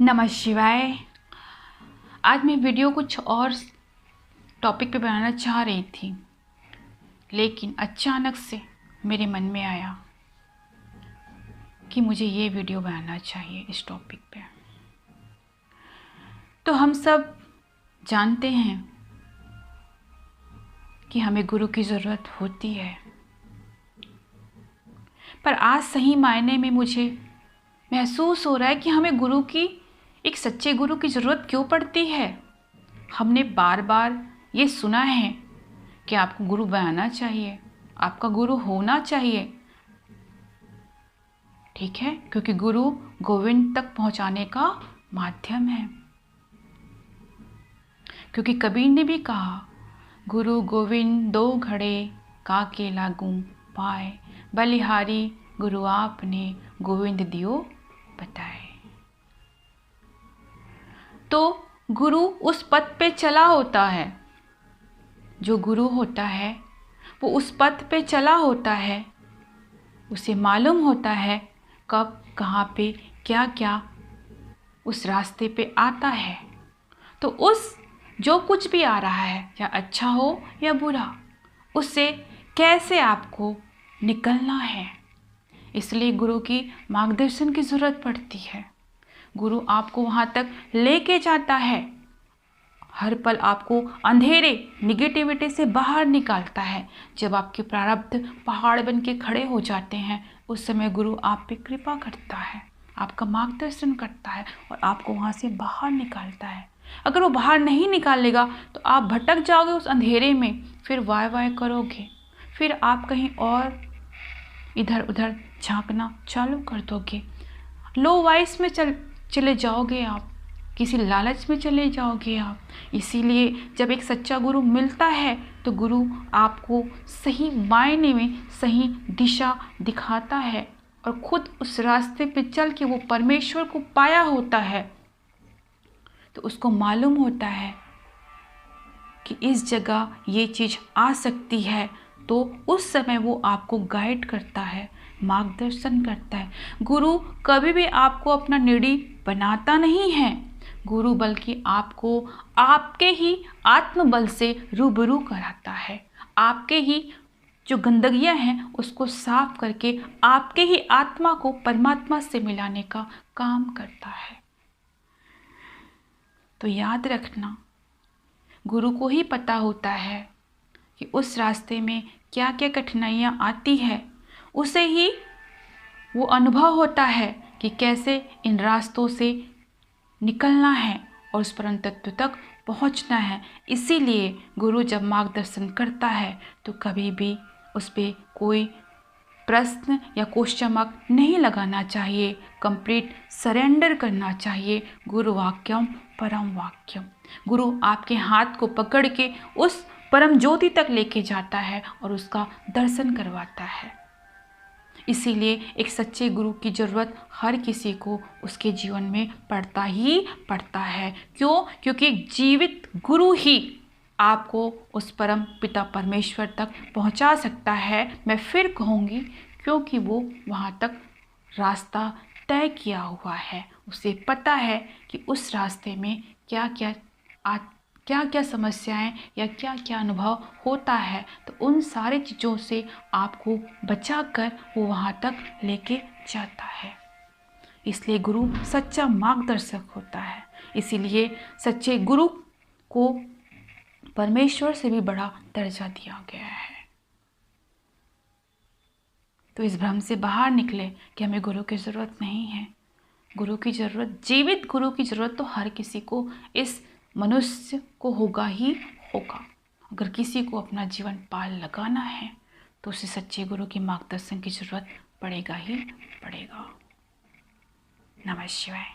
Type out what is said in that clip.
नमः शिवाय। आज मैं वीडियो कुछ और टॉपिक पे बनाना चाह रही थी, लेकिन अचानक से मेरे मन में आया कि मुझे ये वीडियो बनाना चाहिए इस टॉपिक पे। तो हम सब जानते हैं कि हमें गुरु की ज़रूरत होती है, पर आज सही मायने में मुझे महसूस हो रहा है कि हमें गुरु की, एक सच्चे गुरु की ज़रूरत क्यों पड़ती है। हमने बार बार ये सुना है कि आपको गुरु बनाना चाहिए, आपका गुरु होना चाहिए, ठीक है, क्योंकि गुरु गोविंद तक पहुंचाने का माध्यम है। क्योंकि कबीर ने भी कहा, गुरु गोविंद दो घड़े काके लागू पाए, बलिहारी गुरु आपने गोविंद दियो बताए। तो गुरु उस पथ पे चला होता है, जो गुरु होता है वो उस पथ पे चला होता है, उसे मालूम होता है कब कहाँ पे क्या क्या उस रास्ते पे आता है। तो उस जो कुछ भी आ रहा है, या अच्छा हो या बुरा, उससे कैसे आपको निकलना है, इसलिए गुरु की मार्गदर्शन की ज़रूरत पड़ती है। गुरु आपको वहाँ तक लेके जाता है, हर पल आपको अंधेरे निगेटिविटी से बाहर निकालता है। जब आपके प्रारब्ध पहाड़ बन के खड़े हो जाते हैं, उस समय गुरु आप पे कृपा करता है, आपका मार्गदर्शन करता है और आपको वहाँ से बाहर निकालता है। अगर वो बाहर नहीं निकालेगा तो आप भटक जाओगे उस अंधेरे में, फिर वाय वाय करोगे, फिर आप कहीं और इधर उधर झांकना चालू कर दोगे, लो वाइस में चले जाओगे, आप किसी लालच में चले जाओगे आप। इसीलिए जब एक सच्चा गुरु मिलता है तो गुरु आपको सही मायने में सही दिशा दिखाता है और खुद उस रास्ते पे चल के वो परमेश्वर को पाया होता है, तो उसको मालूम होता है कि इस जगह ये चीज़ आ सकती है, तो उस समय वो आपको गाइड करता है, मार्गदर्शन करता है। गुरु कभी भी आपको अपना निडी बनाता नहीं है, गुरु बल्कि आपको आपके ही आत्मबल से रूबरू कराता है, आपके ही जो गंदगियां हैं उसको साफ करके आपके ही आत्मा को परमात्मा से मिलाने का काम करता है। तो याद रखना, गुरु को ही पता होता है कि उस रास्ते में क्या क्या कठिनाइयाँ आती है, उसे ही वो अनुभव होता है कि कैसे इन रास्तों से निकलना है और उस परम तत्व तक पहुंचना है। इसीलिए गुरु जब मार्गदर्शन करता है तो कभी भी उस पर कोई प्रश्न या क्वेश्चन मार्क नहीं लगाना चाहिए, कंप्लीट सरेंडर करना चाहिए। गुरु वाक्यम परम वाक्यम। गुरु आपके हाथ को पकड़ के उस परम ज्योति तक लेके जाता है और उसका दर्शन करवाता है। इसीलिए एक सच्चे गुरु की ज़रूरत हर किसी को उसके जीवन में पड़ता ही पड़ता है। क्यों? क्योंकि जीवित गुरु ही आपको उस परम पिता परमेश्वर तक पहुंचा सकता है। मैं फिर कहूँगी, क्योंकि वो वहाँ तक रास्ता तय किया हुआ है, उसे पता है कि उस रास्ते में क्या क्या समस्याएं या क्या क्या अनुभव होता है, तो उन सारी चीज़ों से आपको बचाकर वो वहाँ तक लेके जाता है। इसलिए गुरु सच्चा मार्गदर्शक होता है। इसीलिए सच्चे गुरु को परमेश्वर से भी बड़ा दर्जा दिया गया है। तो इस भ्रम से बाहर निकले कि हमें गुरु की ज़रूरत नहीं है। गुरु की ज़रूरत, जीवित गुरु की ज़रूरत तो हर किसी को, इस मनुष्य को होगा ही होगा। अगर किसी को अपना जीवन पार लगाना है तो उसे सच्चे गुरु की मार्गदर्शन की ज़रूरत पड़ेगा ही पड़ेगा। नमः शिवाय।